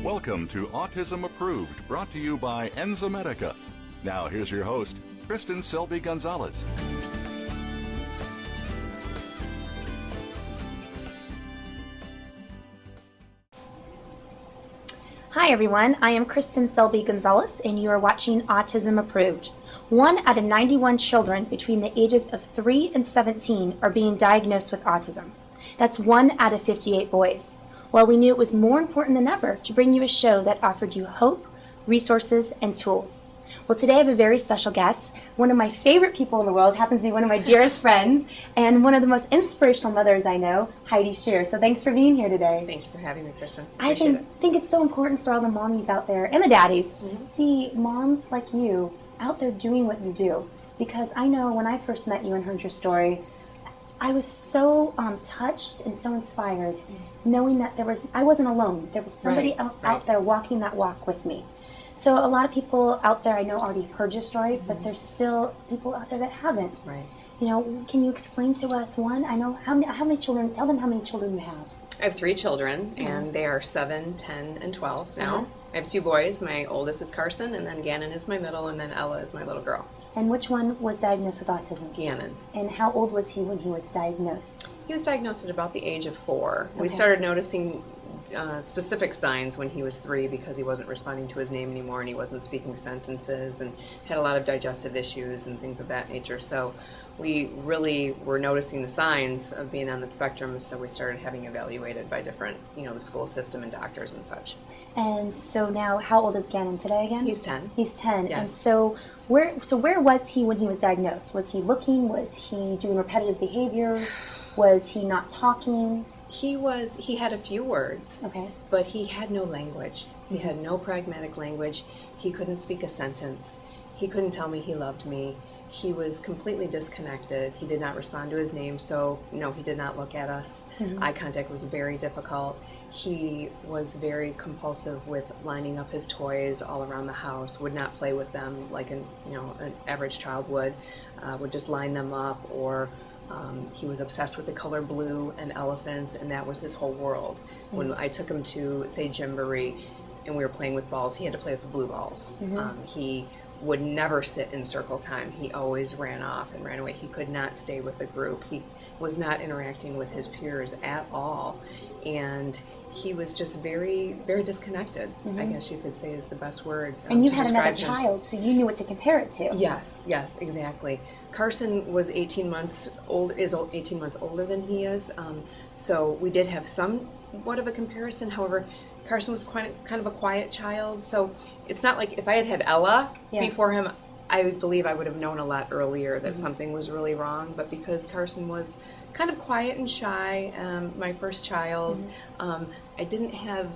Welcome to Autism Approved, brought to you by Enzymedica. Now here's your host, Kristin Selby Gonzalez. Hi everyone, I am Kristin Selby Gonzalez and you are watching Autism Approved. 1 out of 91 children between the ages of 3 and 17 are being diagnosed with autism. That's 1 out of 58 boys. Well, we knew it was more important than ever to bring you a show that offered you hope, resources, and tools. Well, today I have a very special guest, one of my favorite people in the world, happens to be one of my dearest friends, and one of the most inspirational mothers I know, Heidi Scheer. So thanks for being here today. Thank you for having me, Kristin. I think it's so important for all the mommies out there, and the daddies, to see moms like you out there doing what you do. Because I know when I first met you and heard your story, I was so touched and so inspired, knowing that I wasn't alone. There was somebody out there walking that walk with me. So a lot of people out there I know already heard your story, but there's still people out there that haven't. Right. You know, can you explain to us, one, I know how many children, tell them how many children you have. I have 3 children, and they are 7, 10, and 12 now. I have 2 boys. My oldest is Carson, and then Ganon is my middle, and then Ella is my little girl. And which one was diagnosed with autism? Ganon. And how old was he when he was diagnosed? He was diagnosed at about the age of 4. We started noticing specific signs when he was 3 because he wasn't responding to his name anymore and he wasn't speaking sentences and had a lot of digestive issues and things of that nature. So we really were noticing the signs of being on the spectrum, so we started having evaluated by different, the school system and doctors and such. And so now, how old is Ganon today again? He's 10. He's 10. Yes. And so where was he when he was diagnosed? Was he looking? Was he doing repetitive behaviors? Was he not talking? He had a few words, but he had no language. He had no pragmatic language. He couldn't speak a sentence. He couldn't tell me he loved me. He was completely disconnected. He did not respond to his name, so no, he did not look at us. Eye contact was very difficult. He was very compulsive with lining up his toys all around the house, would not play with them like an average child would just line them up, or he was obsessed with the color blue and elephants, and that was his whole world. When I took him to, say, Gymboree, and we were playing with balls, he had to play with the blue balls. He would never sit in circle time. He always ran off and ran away. He could not stay with the group. He was not interacting with his peers at all. And he was just very, very disconnected, I guess you could say is the best word. And you had another child, so you knew what to compare it to. Yes, exactly. Carson was 18 months old, is 18 months older than he is. So we did have somewhat of a comparison. However, Carson was kind of a quiet child, so it's not like if I had Ella before him, I believe I would have known a lot earlier that something was really wrong. But because Carson was kind of quiet and shy, my first child, I didn't have,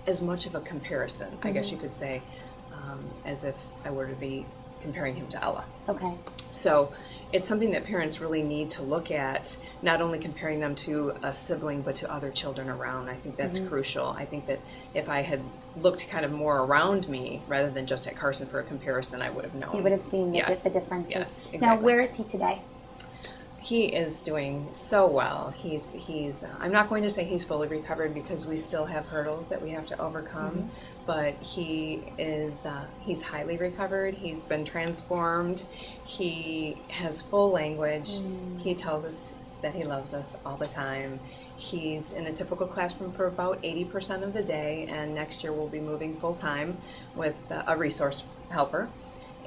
as much of a comparison, I guess you could say, as if I were to be comparing him to Ella. Okay. So it's something that parents really need to look at, not only comparing them to a sibling, but to other children around. I think that's crucial. I think that if I had looked kind of more around me, rather than just at Carson for a comparison, I would have known. You would have seen the differences. Yes, exactly. Now, where is he today? He is doing so well. He's I'm not going to say he's fully recovered because we still have hurdles that we have to overcome, but he is, he's highly recovered. He's been transformed. He has full language. He tells us that he loves us all the time. He's in a typical classroom for about 80% of the day, and next year we'll be moving full-time with a resource helper.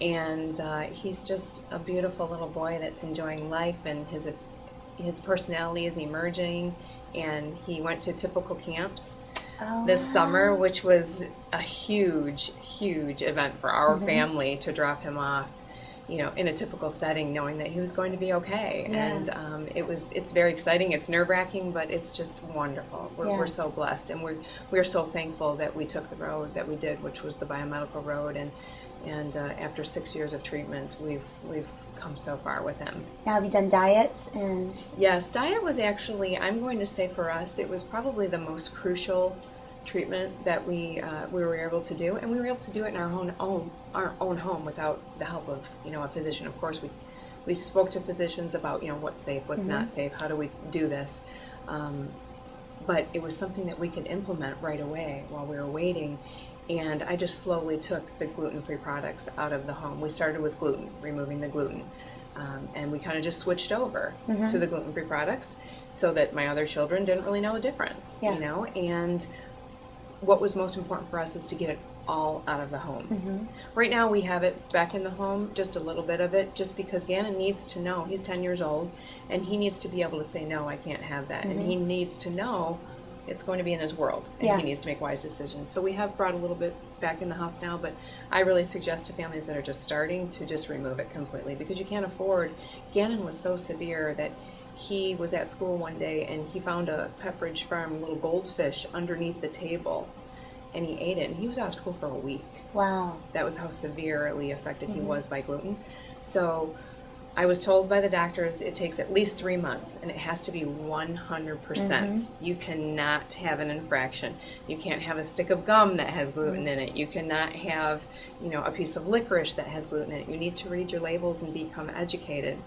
And he's just a beautiful little boy that's enjoying life, and his personality is emerging. And he went to typical camps this summer, which was a huge event for our family to drop him off, in a typical setting, knowing that he was going to be okay. And it's very exciting. It's nerve-wracking, but it's just wonderful. We're so blessed, and we're so thankful that we took the road that we did, which was the biomedical road. And after 6 years of treatment, we've come so far with him. Now, have you done diets? And yes, diet was actually, I'm going to say for us, it was probably the most crucial treatment that we were able to do, and we were able to do it in our own home without the help of a physician. Of course, we spoke to physicians about what's safe, what's not safe, how do we do this. but it was something that we could implement right away while we were waiting. And I just slowly took the gluten-free products out of the home. We started with gluten, removing the gluten. And we kind of just switched over to the gluten-free products so that my other children didn't really know the difference, you know? And what was most important for us is to get it all out of the home. Right now we have it back in the home, just a little bit of it, just because Ganon needs to know. He's 10 years old, and he needs to be able to say, no, I can't have that. And he needs to know it's going to be in his world, and he needs to make wise decisions. So we have brought a little bit back in the house now, but I really suggest to families that are just starting to just remove it completely, because you can't afford. Ganon was so severe that he was at school one day and he found a Pepperidge Farm little goldfish underneath the table, and he ate it, and he was out of school for a week. Wow. That was how severely affected he was by gluten. So I was told by the doctors it takes at least 3 months, and it has to be 100%. You cannot have an infraction. You can't have a stick of gum that has gluten in it. You cannot have, you know, a piece of licorice that has gluten in it. You need to read your labels and become educated.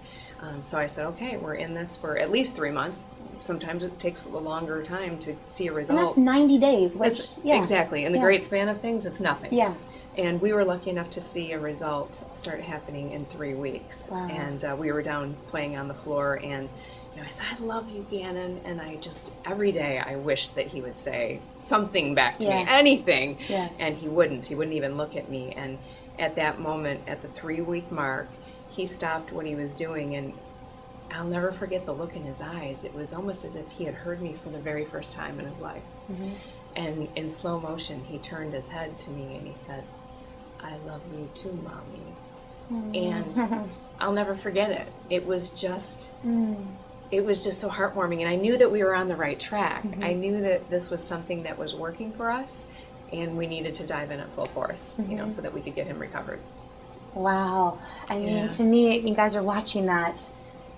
So I said, okay, we're in this for at least 3 months. Sometimes it takes a longer time to see a result. And that's 90 days, which, Exactly. In the great span of things, it's nothing. Yeah. And we were lucky enough to see a result start happening in 3 weeks. Wow. And we were down playing on the floor, and you know, I said, I love you, Ganon. And I just, every day I wished that he would say something back to me, anything. Yeah. And he wouldn't. He wouldn't even look at me. And at that moment, at the 3-week mark, he stopped what he was doing, and I'll never forget the look in his eyes. It was almost as if he had heard me for the very first time in his life. And in slow motion, he turned his head to me and he said, I love you too, Mommy. And I'll never forget it. It was just so heartwarming. And I knew that we were on the right track. I knew that this was something that was working for us, and we needed to dive in at full force, you know, so that we could get him recovered. Wow. I mean, to me, you guys are watching that,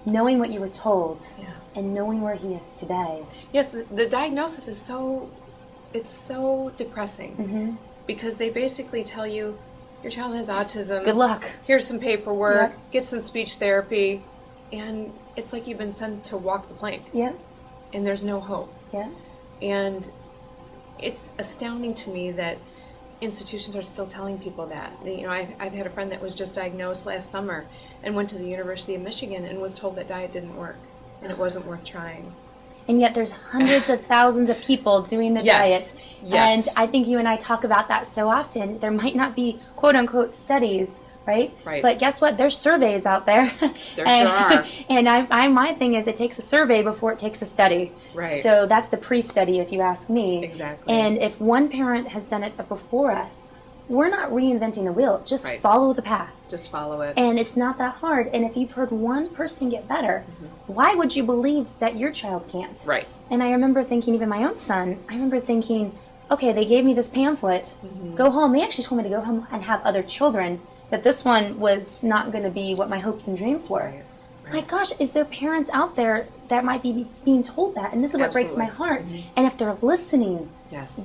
knowing what you were told, and knowing where he is today. Yes, the diagnosis is it's so depressing, because they basically tell you, your child has autism. Good luck. Here's some paperwork, get some speech therapy, and it's like you've been sent to walk the plank. And there's no hope. And it's astounding to me that institutions are still telling people that. You know, I've had a friend that was just diagnosed last summer and went to the University of Michigan and was told that diet didn't work and it wasn't worth trying. And yet there's hundreds of thousands of people doing the diet. And I think you and I talk about that so often. There might not be quote-unquote studies, right? But guess what? There's surveys out there. There sure are. And my thing is, it takes a survey before it takes a study. So that's the pre-study, if you ask me. And if one parent has done it before us, we're not reinventing the wheel. Just follow the path. Just follow it. And it's not that hard. And if you've heard one person get better, why would you believe that your child can't? And I remember thinking, even my own son, I remember thinking, okay, they gave me this pamphlet, go home. They actually told me to go home and have other children, that this one was not going to be what my hopes and dreams were. My gosh, is there parents out there that might be being told that? And this is what breaks my heart. And if they're listening,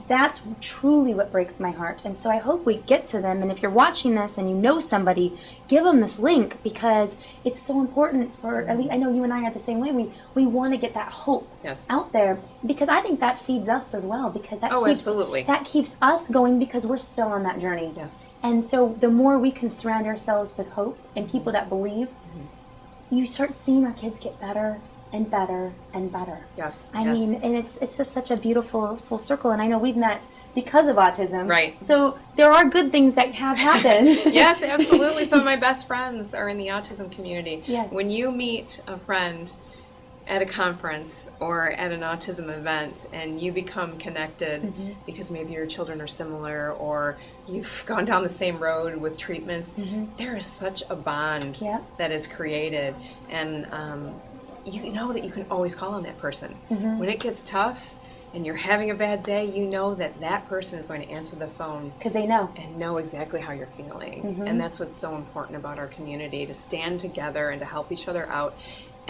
that's truly what breaks my heart. And so I hope we get to them. And if you're watching this and you know somebody, give them this link, because it's so important for, at least I know you and I are the same way. We want to get that hope out there, because I think that feeds us as well, because that keeps us going, because we're still on that journey. And so the more we can surround ourselves with hope and people that believe, you start seeing our kids get better and better and better. I mean, and it's just such a beautiful full circle. And I know we've met because of autism. So there are good things that have happened. Yes, absolutely. Some of my best friends are in the autism community. When you meet a friend at a conference or at an autism event and you become connected because maybe your children are similar, or you've gone down the same road with treatments, there is such a bond that is created. And you know that you can always call on that person. When it gets tough and you're having a bad day, you know that that person is going to answer the phone. Because they know. And know exactly how you're feeling. And that's what's so important about our community, to stand together and to help each other out.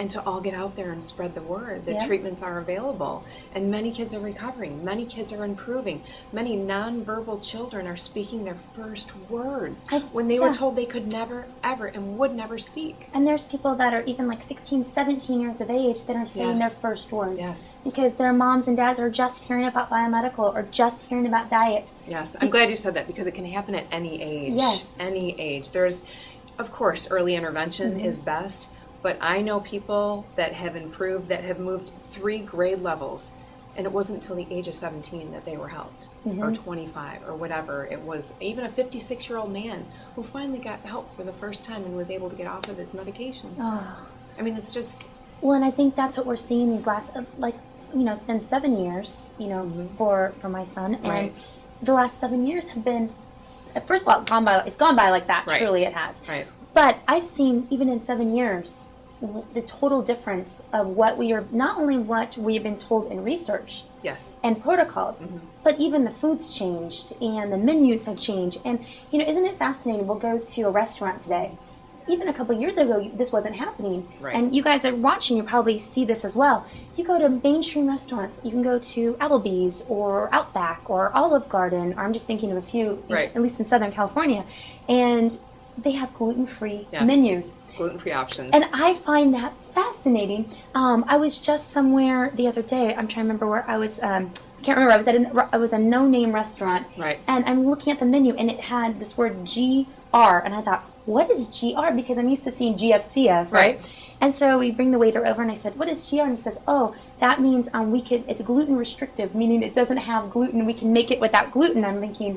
and to all get out there and spread the word that Yeah. treatments are available. And many kids are recovering. Many kids are improving. Many nonverbal children are speaking their first words when they were Yeah. told they could never, ever, and would never speak. And there's people that are even like 16, 17 years of age that are saying Yes. their first words. Yes. Because their moms and dads are just hearing about biomedical or just hearing about diet. Yes, I'm glad you said that because it can happen at any age. Yes. Any age. There's, of course, early intervention is best, but I know people that have improved, that have moved 3 grade levels, and it wasn't until the age of 17 that they were helped, or 25, or whatever. It was even a 56-year-old man who finally got help for the first time and was able to get off of his medications. Oh. I mean, it's just... Well, and I think that's what we're seeing these last, it's been 7 years, for my son, and Right. the last 7 years have been, first of all, it's gone by like that. Right. Truly, it has. Right. But I've seen even in 7 years the total difference of what not only what we've been told in research Yes. and protocols, but even the food's changed and the menus have changed. And isn't it fascinating? We'll go to a restaurant today. Even a couple years ago, this wasn't happening. Right. And you guys are watching, you probably see this as well. You go to mainstream restaurants, you can go to Applebee's or Outback or Olive Garden, or I'm just thinking of a few, Right. at least in Southern California, and they have gluten-free Yes. menus. Gluten-free options. And I find that fascinating. I was just somewhere the other day. I'm trying to remember where I was. I can't remember. I was a no-name restaurant. Right. And I'm looking at the menu, and it had this word GR, and I thought, what is GR? Because I'm used to seeing GFCF, right? And so we bring the waiter over, and I said, what is GR? And he says, oh, that means it's gluten restrictive, meaning it doesn't have gluten. We can make it without gluten. I'm thinking,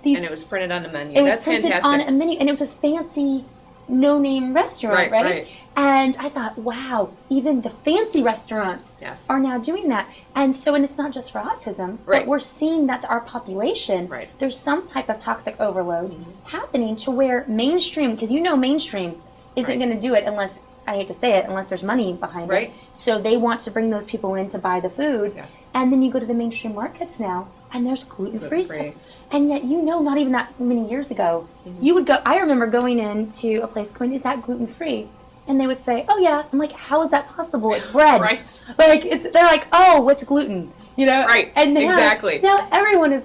and it was printed on the menu. it was That's printed fantastic. on a menu, and it was this fancy no-name restaurant, right? Right. And I thought, wow, even the fancy restaurants Yes. are now doing that. And so, and it's not just for autism, Right. but we're seeing that our population, Right. there's some type of toxic overload happening to where mainstream, because mainstream isn't Right. going to do it unless, I hate to say it, unless there's money behind Right. it. So they want to bring those people in to buy the food. Yes. And then you go to the mainstream markets now, and there's gluten-free stuff. Gluten-free. And yet, not even that many years ago, you would go, I remember going into a place going, is that gluten-free? And they would say, oh yeah. I'm like, how is that possible? It's bread. Right. Like, they're like, oh, what's gluten? Right. And now, Exactly. now everyone is